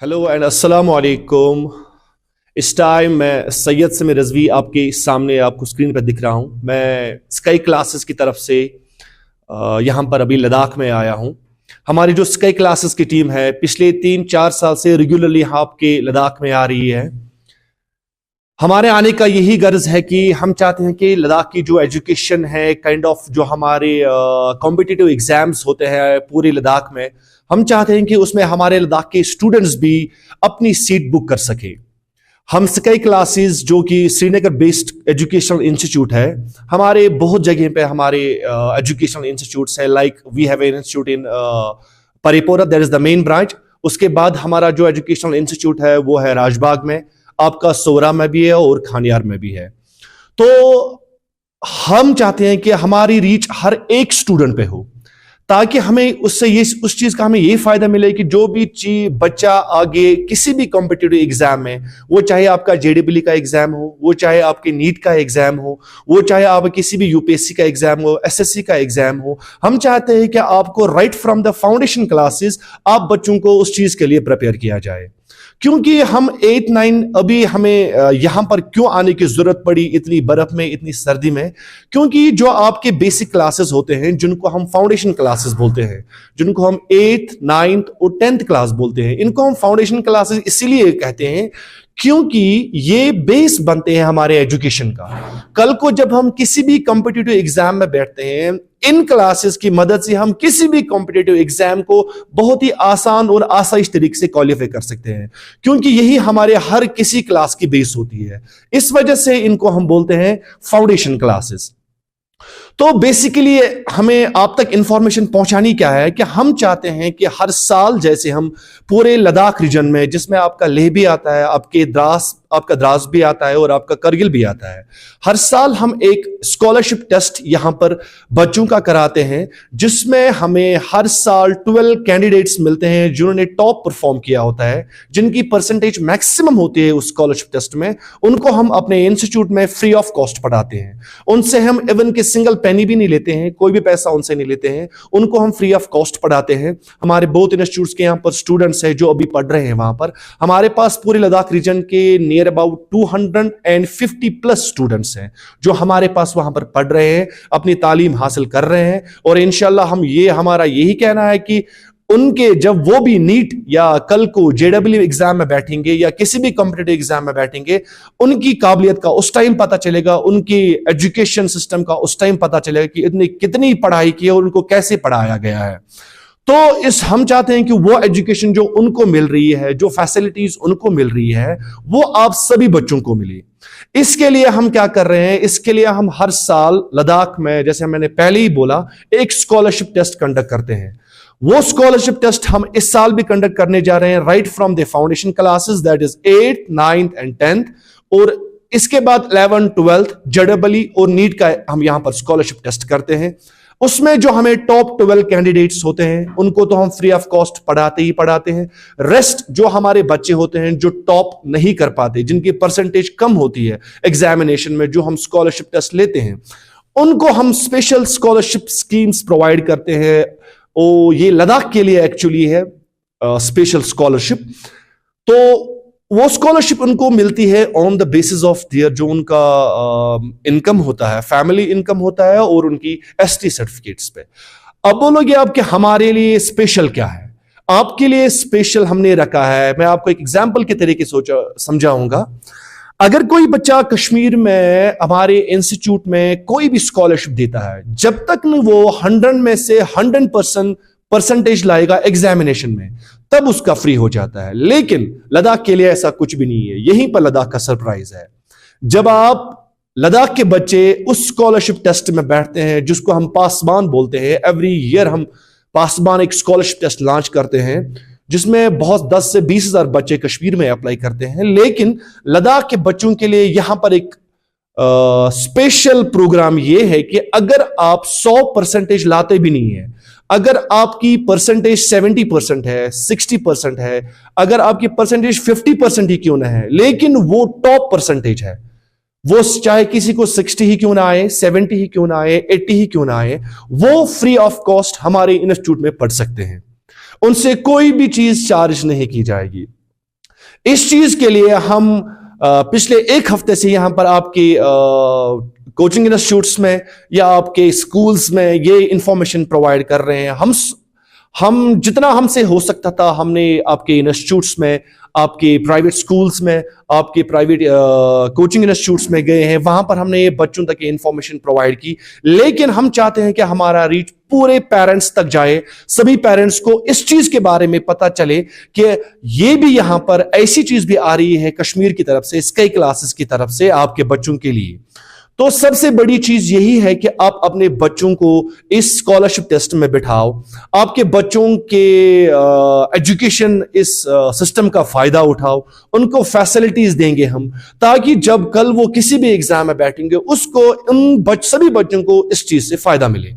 Hello and अस्सलाम वालेकुम। इस टाइम मैं सैयद समीर रजवी आपके सामने आपको स्क्रीन पर दिख रहा हूँ। मैं स्काई क्लासेस की तरफ से यहाँ पर अभी लद्दाख में आया हूँ। हमारी जो स्काई क्लासेस की टीम है पिछले 3-4 साल से रेगुलरली यहाँ आपके लद्दाख में आ रही है। हमारे आने का यही गर्ज है कि हम चाहते हैं कि लद्दाख की जो एजुकेशन है काइंड ऑफ जो हमारे कॉम्पिटिटिव एग्जाम्स होते हैं पूरे लद्दाख में, हम चाहते हैं कि उसमें हमारे लद्दाख के स्टूडेंट्स भी अपनी सीट बुक कर सके। हम स्काई क्लासेस जो कि श्रीनगर बेस्ड एजुकेशनल इंस्टीट्यूट है, हमारे बहुत जगह पे हमारे एजुकेशनल इंस्टीट्यूट्स है। Like we have an institute in Parraypora, that is the main branch. उसके बाद हमारा जो एजुकेशनल इंस्टीट्यूट है वो है राजबाग में, आपका सोरा में भी है और खानियार में भी है। तो हम चाहते हैं कि हमारी रीच हर एक स्टूडेंट पे हो, ताकि हमें उससे ये उस चीज का हमें ये फायदा मिले कि जो भी चीज बच्चा आगे किसी भी कॉम्पिटिटिव एग्जाम में, वो चाहे आपका जेडब्ल्यू का एग्जाम हो, वो चाहे आपके नीट का एग्जाम हो, वो चाहे आप किसी भी यूपीएससी का एग्जाम हो, एसएससी का एग्जाम हो, हम चाहते हैं कि आपको right from the foundation classes आप बच्चों को उस चीज के लिए प्रिपेयर किया जाए। क्योंकि हम 8-9 अभी हमें यहां पर क्यों आने की जरूरत पड़ी इतनी बर्फ में, इतनी सर्दी में? क्योंकि जो आपके बेसिक क्लासेस होते हैं जिनको हम फाउंडेशन क्लासेस बोलते हैं, जिनको हम 8th, 9th और 10th क्लास बोलते हैं, इनको हम फाउंडेशन क्लासेस इसीलिए कहते हैं क्योंकि ये बेस बनते हैं हमारे एजुकेशन का। कल को जब हम किसी भी कॉम्पिटिटिव एग्जाम में बैठते हैं, इन क्लासेस की मदद से हम किसी भी कॉम्पिटिटिव एग्जाम को बहुत ही आसान और आसाइश तरीके से क्वालिफाई कर सकते हैं, क्योंकि यही हमारे हर किसी क्लास की बेस होती है। इस वजह से इनको हम बोलते हैं फाउंडेशन क्लासेस। तो बेसिकली हमें आप तक इंफॉर्मेशन पहुंचानी क्या है कि हम चाहते हैं कि हर साल जैसे हम पूरे लद्दाख रीजन में, जिसमें आपका लेह भी आता है, आपका द्रास भी आता है और आपका करगिल भी आता है, हर साल हम एक स्कॉलरशिप टेस्ट यहां पर बच्चों का कराते हैं, जिसमें हमें हर साल 12 कैंडिडेट्स मिलते हैं जिन्होंने टॉप परफॉर्म किया होता है, जिनकी परसेंटेज मैक्सिमम होती है उस स्कॉलरशिप टेस्ट में। उनको हम अपने इंस्टीट्यूट में फ्री ऑफ कॉस्ट पढ़ाते हैं। उनसे हम इवन के सिंगल पेनी भी नहीं लेते हैं, कोई भी पैसा उनसे नहीं लेते हैं, उनको हम फ्री ऑफ कॉस्ट पढ़ाते हैं। हमारे बहुत इंस्टीट्यूट्स के यहाँ पर स्टूडेंट्स हैं जो अभी पढ़ रहे हैं वहां पर। हमारे पास पूरे लद्दाख रीजन के नियर अबाउट 250+ स्टूडेंट्स हैं जो हमारे पास वहां पर पढ़ रहे हैं, अपनी तालीम हासिल कर रहे हैं। और इंशाल्लाह हमारा यही कहना है कि उनके जब वो भी नीट या कल को जेडब्ल्यू एग्जाम में बैठेंगे या किसी भी कॉम्पिटिटिव एग्जाम में बैठेंगे, उनकी काबिलियत का उस टाइम पता चलेगा, उनकी एजुकेशन सिस्टम का उस टाइम पता चलेगा कि इतनी कितनी पढ़ाई की है और उनको कैसे पढ़ाया गया है। तो हम चाहते हैं कि वो एजुकेशन जो उनको मिल रही है, जो फैसिलिटीज उनको मिल रही है, वो आप सभी बच्चों को मिले। इसके लिए हम क्या कर रहे हैं? इसके लिए हम हर साल लद्दाख में, जैसे मैंने पहले ही बोला, एक स्कॉलरशिप टेस्ट कंडक्ट करते हैं। वो स्कॉलरशिप टेस्ट हम इस साल भी कंडक्ट करने जा रहे हैं, right from the foundation classes, that is 8th, 9th and 10th। और इसके बाद 11th, 12th जेडब्ल्यू और नीट का हम यहां पर स्कॉलरशिप टेस्ट करते हैं। उसमें जो हमें टॉप 12 कैंडिडेट्स होते हैं उनको तो हम फ्री ऑफ कॉस्ट पढ़ाते ही पढ़ाते हैं। रेस्ट जो हमारे बच्चे होते हैं जो टॉप नहीं कर पाते, जिनकी परसेंटेज कम होती है एग्जामिनेशन में, जो हम स्कॉलरशिप टेस्ट लेते हैं, उनको हम स्पेशल स्कॉलरशिप स्कीम्स प्रोवाइड करते हैं। ये लद्दाख के लिए एक्चुअली है स्पेशल स्कॉलरशिप। तो वो स्कॉलरशिप उनको मिलती है on the basis of their जो उनका इनकम होता है, फैमिली इनकम होता है और उनकी एसटी सर्टिफिकेट्स पे। अब बोलोगे आपके हमारे लिए स्पेशल क्या है? आपके लिए स्पेशल हमने रखा है, मैं आपको एक एग्जांपल के तरीके समझाऊंगा। अगर कोई बच्चा कश्मीर में हमारे इंस्टीट्यूट में कोई भी स्कॉलरशिप देता है, जब तक न वो 100 में से 100% परसेंटेज लाएगा एग्जामिनेशन में, तब उसका फ्री हो जाता है। लेकिन लद्दाख के लिए ऐसा कुछ भी नहीं है। यहीं पर लद्दाख का सरप्राइज है। जब आप लद्दाख के बच्चे उस स्कॉलरशिप टेस्ट में बैठते हैं जिसको हम पासबान बोलते हैं, एवरी ईयर हम पासबान एक स्कॉलरशिप टेस्ट लॉन्च करते हैं, जिसमें बहुत 10 से 20 हजार बच्चे कश्मीर में अप्लाई करते हैं। लेकिन लद्दाख के बच्चों के लिए यहां पर एक स्पेशल प्रोग्राम यह है कि अगर आप 100% लाते भी नहीं है, अगर आपकी परसेंटेज 70% है, 60% है, अगर आपकी परसेंटेज 50% ही क्यों ना है, लेकिन वो टॉप परसेंटेज है, वो चाहे किसी को 60 ही क्यों ना आए, 70 ही क्यों ना आए, 80 ही क्यों ना आए, वो फ्री ऑफ कॉस्ट हमारे इंस्टीट्यूट में पढ़ सकते हैं। उनसे कोई भी चीज चार्ज नहीं की जाएगी। इस चीज के लिए हम पिछले एक हफ्ते से यहां पर आपके कोचिंग इंस्टीट्यूट्स में या आपके स्कूल्स में ये इंफॉर्मेशन प्रोवाइड कर रहे हैं। हम जितना हमसे हो सकता था हमने आपके इंस्टीट्यूट्स में, आपके प्राइवेट स्कूल्स में, आपके प्राइवेट कोचिंग इंस्टीट्यूट्स में गए हैं, वहां पर हमने ये बच्चों तक ये इंफॉर्मेशन प्रोवाइड की। लेकिन हम चाहते हैं कि हमारा रीच पूरे पेरेंट्स तक जाए, सभी पेरेंट्स को इस चीज के बारे में पता चले कि ये भी यहां पर ऐसी चीज भी आ रही है कश्मीर की तरफ से, स्काई क्लासेस की तरफ से आपके बच्चों के लिए। तो सबसे बड़ी चीज यही है कि आप अपने बच्चों को इस स्कॉलरशिप टेस्ट में बिठाओ, आपके बच्चों के एजुकेशन इस सिस्टम का फायदा उठाओ, उनको फैसिलिटीज देंगे हम, ताकि जब कल वो किसी भी एग्जाम में बैठेंगे उसको सभी बच्चों को इस चीज से फायदा मिले।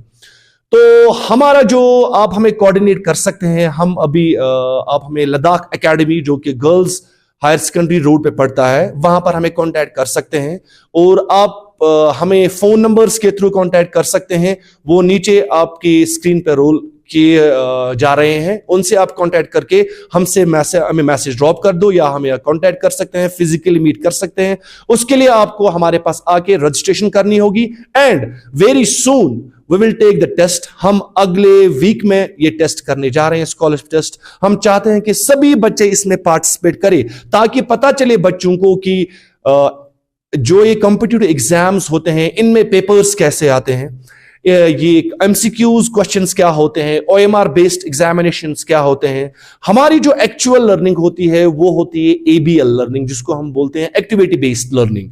तो हमारा जो आप हमें कोऑर्डिनेट कर सकते हैं, हम अभी आप हमें लद्दाख एकेडमी जो कि गर्ल्स हायर सेकेंडरी रोड पे पड़ता है, वहां पर हमें कांटेक्ट कर सकते हैं। और आप हमें फोन नंबर्स के थ्रू कांटेक्ट कर सकते हैं, वो नीचे आपकी स्क्रीन पर रोल किए जा रहे हैं, उनसे आप कांटेक्ट करके हमें मैसेज ड्रॉप कर दो या हमें कांटेक्ट कर सकते हैं, फिजिकली मीट कर सकते हैं। उसके लिए आपको हमारे पास आके रजिस्ट्रेशन करनी होगी and very soon we will take the test. हम अगले वीक में ये टेस्ट करने जा रहे हैं, स्कॉलरशिप टेस्ट। हम चाहते हैं कि सभी बच्चे इसमें पार्टिसिपेट करें, ताकि पता चले बच्चों को कि जो ये कॉम्पिटिटिव एग्जाम्स होते हैं इनमें पेपर्स कैसे आते हैं, ये एमसीक्यूज क्वेश्चंस क्या होते हैं, ओएमआर बेस्ड एग्जामिनेशंस क्या होते हैं। हमारी जो एक्चुअल लर्निंग होती है वो होती है एबीएल लर्निंग, जिसको हम बोलते हैं एक्टिविटी बेस्ड लर्निंग।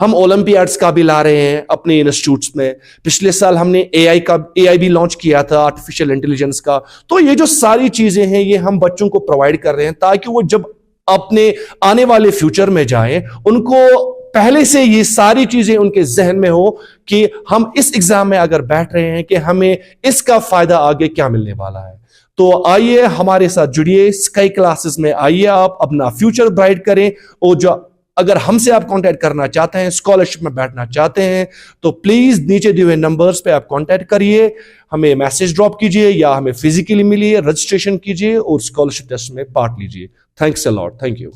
हम ओलंपियाड्स का भी ला रहे हैं अपने इंस्टीट्यूट्स में। पिछले साल हमने एआई भी लॉन्च किया था, आर्टिफिशियल इंटेलिजेंस का। तो ये जो सारी चीजें हैं ये हम बच्चों को प्रोवाइड कर रहे हैं, ताकि वो जब अपने आने वाले फ्यूचर में जाएं उनको पहले से ये सारी चीजें उनके जहन में हो कि हम इस एग्जाम में अगर बैठ रहे हैं कि हमें इसका फायदा आगे क्या मिलने वाला है। तो आइए हमारे साथ जुड़िए, स्काई क्लासेस में आइए, आप अपना फ्यूचर ब्राइट करें। और जो अगर हमसे आप कांटेक्ट करना चाहते हैं, स्कॉलरशिप में बैठना चाहते हैं, तो प्लीज नीचे दिए हुए नंबर्स पे आप कांटेक्ट करिए, हमें मैसेज ड्रॉप कीजिए या हमें फिजिकली मिलिए, रजिस्ट्रेशन कीजिए और स्कॉलरशिप टेस्ट में पार्ट लीजिए। Thanks a lot, thank you.